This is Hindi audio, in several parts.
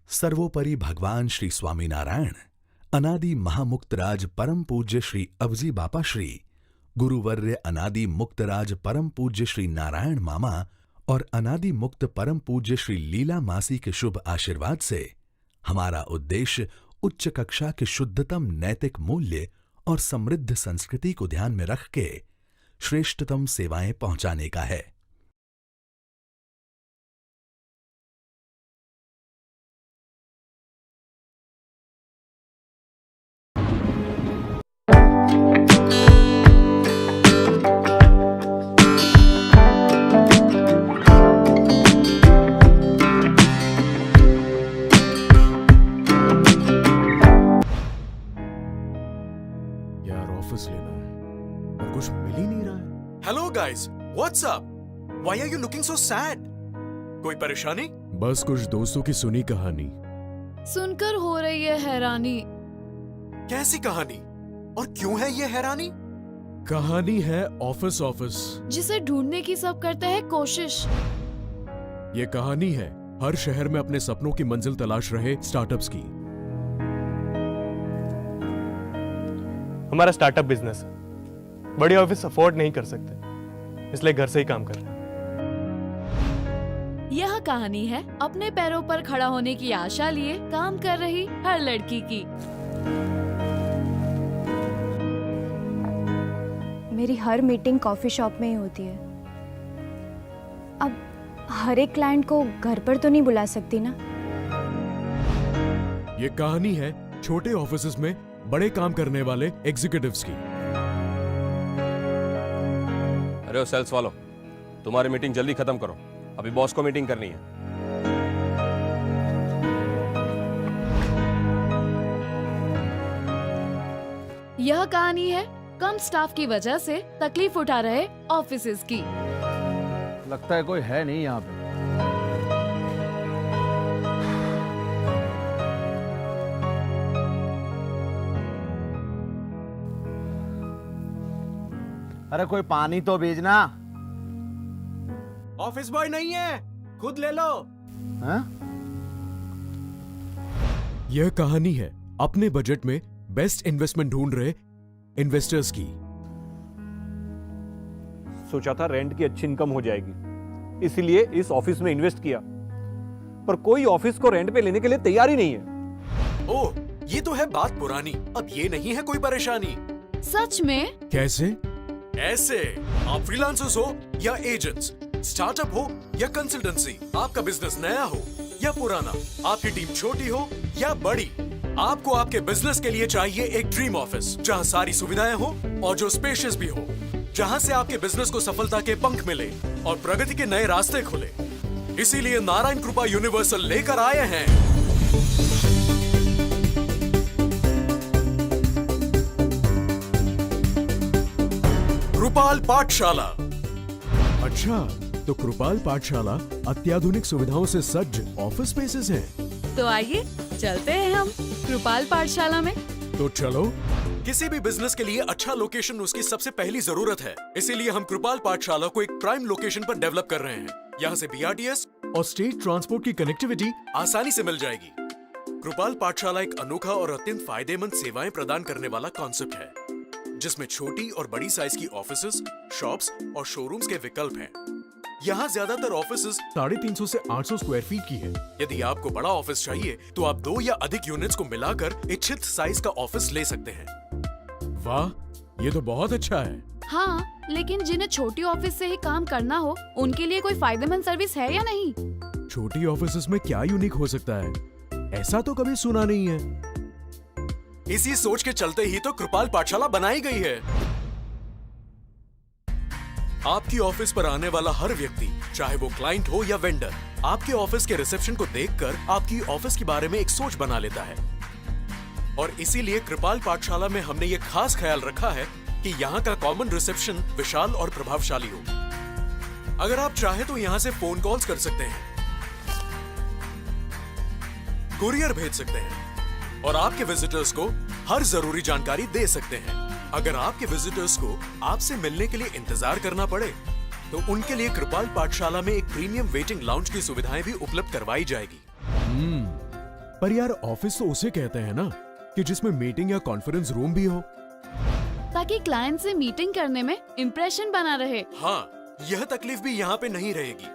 सर्वोपरि भगवान श्री स्वामीनारायण, अनादि महामुक्तराज परम पूज्य श्री अवजी बापा श्री, गुरुवर्य अनादि मुक्तराज परम पूज्य श्री नारायण मामा और अनादि मुक्त परम पूज्य श्री लीला मासी के शुभ आशीर्वाद से हमारा उद्देश्य उच्च कक्षा के शुद्धतम नैतिक मूल्य और समृद्ध संस्कृति को ध्यान में रख के श्रेष्ठतम सेवाएं पहुंचाने का है। ऑफिस लेना है और कुछ मिल ही नहीं रहा है। Hello guys, what's up? Why are you looking so sad? कोई परेशानी? बस कुछ दोस्तों की सुनी कहानी। सुनकर हो रही है हैरानी। कैसी कहानी? और क्यों है ये हैरानी? कहानी है ऑफिस जिसे ढूंढने की सब करते हैं कोशिश। ये कहानी है हर शहर में अपने सपनों की मंजिल तलाश रहे स्टार्टअप्स की। हमारा स्टार्टअप बिजनेस है, बड़ी ऑफिस अफोर्ड नहीं कर सकते, इसलिए घर से ही काम कर रहे हैं। यह कहानी है अपने पैरों पर खड़ा होने की आशा लिए काम कर रही हर लड़की की। मेरी हर मीटिंग कॉफी शॉप में ही होती है। अब हर एक क्लाइंट को घर पर तो नहीं बुला सकती ना। ये कहानी है छोटे ऑफिसेज में बड़े काम करने वाले एग्जीक्यूटिव्स की। अरे सेल्स वालों, तुम्हारी मीटिंग जल्दी खत्म करो, अभी बॉस को मीटिंग करनी है। यह कहानी है कम स्टाफ की वजह से तकलीफ उठा रहे ऑफिसेज की। लगता है कोई है नहीं यहाँ पे। अरे कोई पानी तो भेजना। ऑफिस बॉय नहीं है, खुद ले लो। हाँ? यह कहानी है अपने बजट में बेस्ट इन्वेस्टमेंट ढूंढ रहे इन्वेस्टर्स की। सोचा था रेंट की अच्छी इनकम हो जाएगी, इसीलिए इस ऑफिस में इन्वेस्ट किया, पर कोई ऑफिस को रेंट पे लेने के लिए तैयार ही नहीं है। ओह, ये तो है बात पुरानी, अब ये नहीं है कोई परेशानी। सच में? कैसे? ऐसे, आप फ्रीलांसर्स हो या एजेंट्स, स्टार्टअप हो या कंसल्टेंसी, आपका बिजनेस नया हो या पुराना, आपकी टीम छोटी हो या बड़ी, आपको आपके बिजनेस के लिए चाहिए एक ड्रीम ऑफिस जहां सारी सुविधाएं हो और जो स्पेशियस भी हो, जहां से आपके बिजनेस को सफलता के पंख मिले और प्रगति के नए रास्ते खुले। इसीलिए नारायण कृपा यूनिवर्सल लेकर आए हैं कृपाल पाठशाला। अच्छा, तो कृपाल पाठशाला अत्याधुनिक सुविधाओं से सज्ज ऑफिस स्पेसेस हैं। तो आइए चलते हैं हम कृपाल पाठशाला में। तो चलो। किसी भी बिजनेस के लिए अच्छा लोकेशन उसकी सबसे पहली जरूरत है, इसीलिए हम कृपाल पाठशाला को एक प्राइम लोकेशन पर डेवलप कर रहे हैं। यहाँ से BRTS और स्टेट ट्रांसपोर्ट की कनेक्टिविटी आसानी से मिल जाएगी। कृपाल पाठशाला एक अनोखा और अत्यंत फायदेमंद सेवाएं प्रदान करने वाला कॉन्सेप्ट है, जिसमें छोटी और बड़ी साइज की ऑफिसेज, शॉप्स और शोरूम्स के विकल्प हैं। यहाँ ज्यादातर ऑफिसेज 350 से 800 स्क्वायर फीट की है। यदि आपको बड़ा ऑफिस चाहिए तो आप 2 या अधिक यूनिट्स को मिलाकर इच्छित साइज का ऑफिस ले सकते हैं। वाह, ये तो बहुत अच्छा है। हाँ, लेकिन जिन्हें छोटी ऑफिस से ही काम करना हो, उनके लिए कोई फायदेमंद सर्विस है या नहीं? छोटी ऑफिसेस में क्या यूनिक हो सकता है? ऐसा तो कभी सुना नहीं है। इसी सोच के चलते ही तो कृपाल पाठशाला बनाई गई है। आपकी ऑफिस पर आने वाला हर व्यक्ति, चाहे वो क्लाइंट हो या वेंडर, आपके ऑफिस के रिसेप्शन को देखकर आपकी ऑफिस के बारे में एक सोच बना लेता है। और इसीलिए कृपाल पाठशाला में हमने ये खास ख्याल रखा है कि यहाँ का कॉमन रिसेप्शन विशाल और प्रभावशाली हो। अगर आप चाहे तो यहाँ से फोन कॉल्स कर सकते हैं, कुरियर भेज सकते हैं और आपके विजिटर्स को हर जरूरी जानकारी दे सकते हैं। अगर आपके विजिटर्स को आपसे मिलने के लिए इंतजार करना पड़े तो उनके लिए कृपाल पाठशाला में एक प्रीमियम वेटिंग लाउंज की सुविधाएं भी उपलब्ध करवाई जाएगी। पर यार ऑफिस तो उसे कहते हैं ना कि जिसमें मीटिंग या कॉन्फ्रेंस रूम भी हो। ताकि क्लाइंट से मीटिंग करने में इम्प्रेशन बना रहे। हाँ, यह तकलीफ भी यहाँ पे नहीं रहेगी,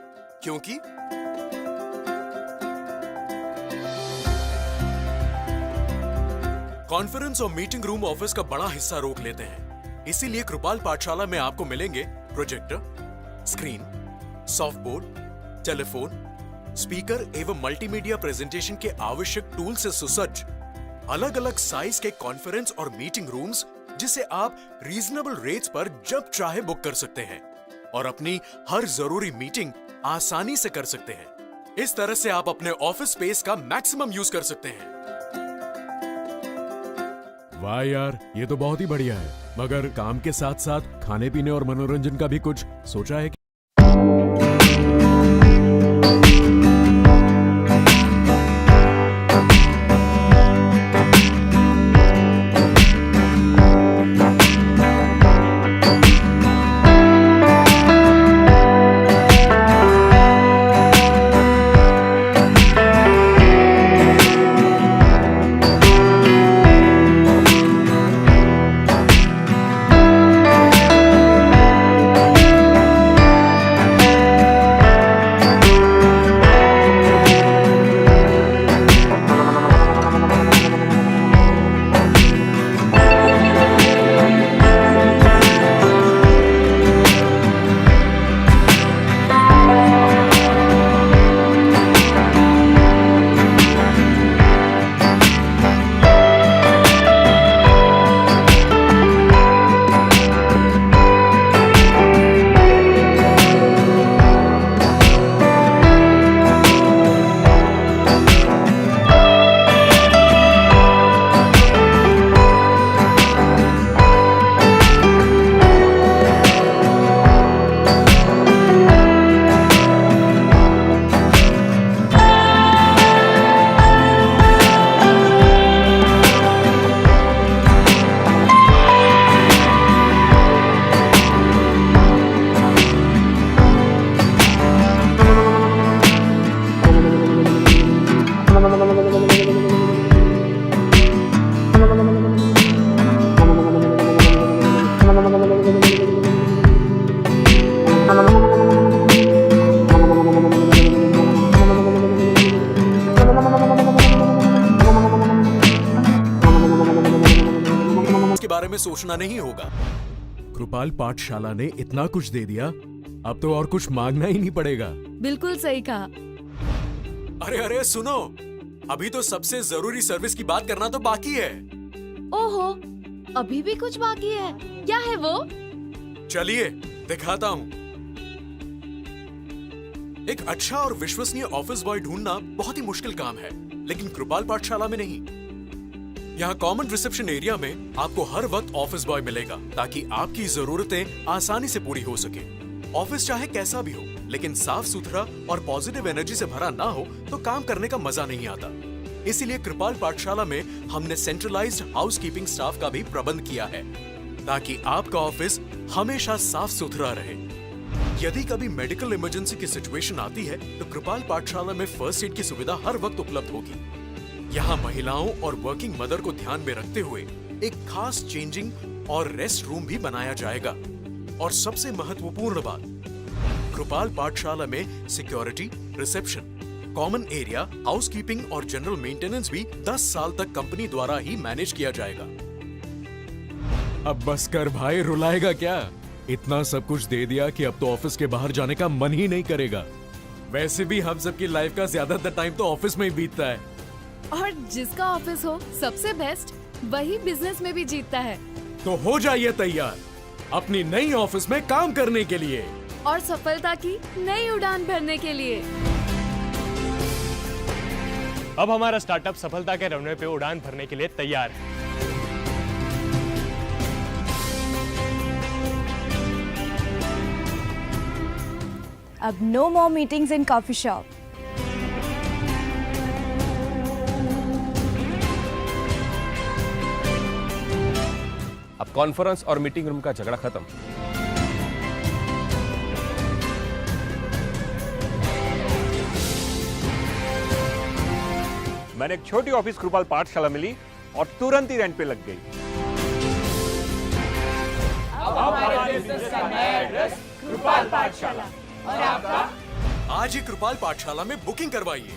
क्योंकि कॉन्फ्रेंस और मीटिंग रूम ऑफिस का बड़ा हिस्सा रोक लेते हैं। इसीलिए कृपाल पाठशाला में आपको मिलेंगे projector, screen, soft board, telephone, speaker एवं मल्टीमीडिया प्रेजेंटेशन के आवश्यक टूल से सुसज्ज अलग अलग साइज के कॉन्फ्रेंस और मीटिंग रूम्स, जिसे आप रीजनेबल रेट्स पर जब चाहे बुक कर सकते हैं और अपनी हर जरूरी मीटिंग आसानी से कर सकते हैं। इस तरह से आप अपने ऑफिस स्पेस का मैक्सिमम यूज कर सकते हैं। वाह यार, ये तो बहुत ही बढ़िया है। मगर काम के साथ साथ खाने पीने और मनोरंजन का भी कुछ सोचा है? बारे में सोचना नहीं होगा। कृपाल पाठशाला ने इतना कुछ दे दिया, अब तो और कुछ मांगना ही नहीं पड़ेगा। बिल्कुल सही कहा। अरे अरे सुनो, अभी तो सबसे जरूरी सर्विस की बात करना तो बाकी है। ओहो, अभी भी कुछ बाकी है। क्या है वो? चलिए दिखाता हूँ। एक अच्छा और विश्वसनीय ऑफिस बॉय ढूंढना बहुत ही मुश्किल काम है, लेकिन कृपाल पाठशाला में नहीं। यहाँ कॉमन रिसेप्शन एरिया में आपको हर वक्त ऑफिस बॉय मिलेगा, ताकि आपकी जरूरतें आसानी से पूरी हो सके। ऑफिस चाहे कैसा भी हो, लेकिन साफ सुथरा और पॉजिटिव एनर्जी से भरा ना हो तो काम करने का मजा नहीं आता। इसीलिए कृपाल पाठशाला में हमने सेंट्रलाइज्ड हाउसकीपिंग स्टाफ का भी प्रबंध किया है, ताकि आपका ऑफिस हमेशा साफ सुथरा रहे। यदि कभी मेडिकल इमरजेंसी की सिचुएशन आती है तो कृपाल पाठशाला में फर्स्ट एड की सुविधा हर वक्त उपलब्ध होगी। यहाँ महिलाओं और वर्किंग मदर को ध्यान में रखते हुए एक खास चेंजिंग और रेस्ट रूम भी बनाया जाएगा। और सबसे महत्वपूर्ण बात, कृपाल पाठशाला में security, reception, common area, housekeeping और जनरल मेंटेनेंस भी 10 साल तक कंपनी द्वारा ही मैनेज किया जाएगा। अब बस कर भाई, रुलाएगा क्या? इतना सब कुछ दे दिया कि अब तो ऑफिस के बाहर जाने का मन ही नहीं करेगा। वैसे भी हम सबकी लाइफ का ज्यादातर टाइम तो ऑफिस में ही बीतता है। और जिसका ऑफिस हो सबसे बेस्ट, वही बिजनेस में भी जीतता है। तो हो जाइए तैयार अपनी नई ऑफिस में काम करने के लिए और सफलता की नई उड़ान भरने के लिए। अब हमारा स्टार्टअप सफलता के रनवे पे उड़ान भरने के लिए तैयार है। अब no more meetings in coffee shop. अब कॉन्फ्रेंस और मीटिंग रूम का झगड़ा खत्म। मैंने एक छोटी ऑफिस कृपाल पाठशाला मिली और तुरंत ही रेंट पे लग गई। आज ही कृपाल पाठशाला में बुकिंग करवाइए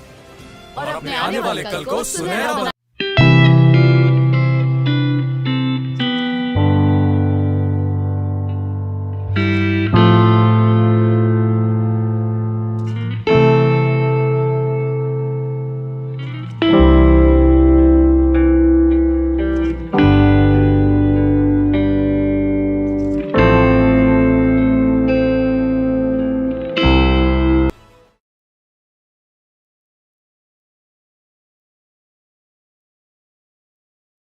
और अपने आने वाले कल को सुनहरा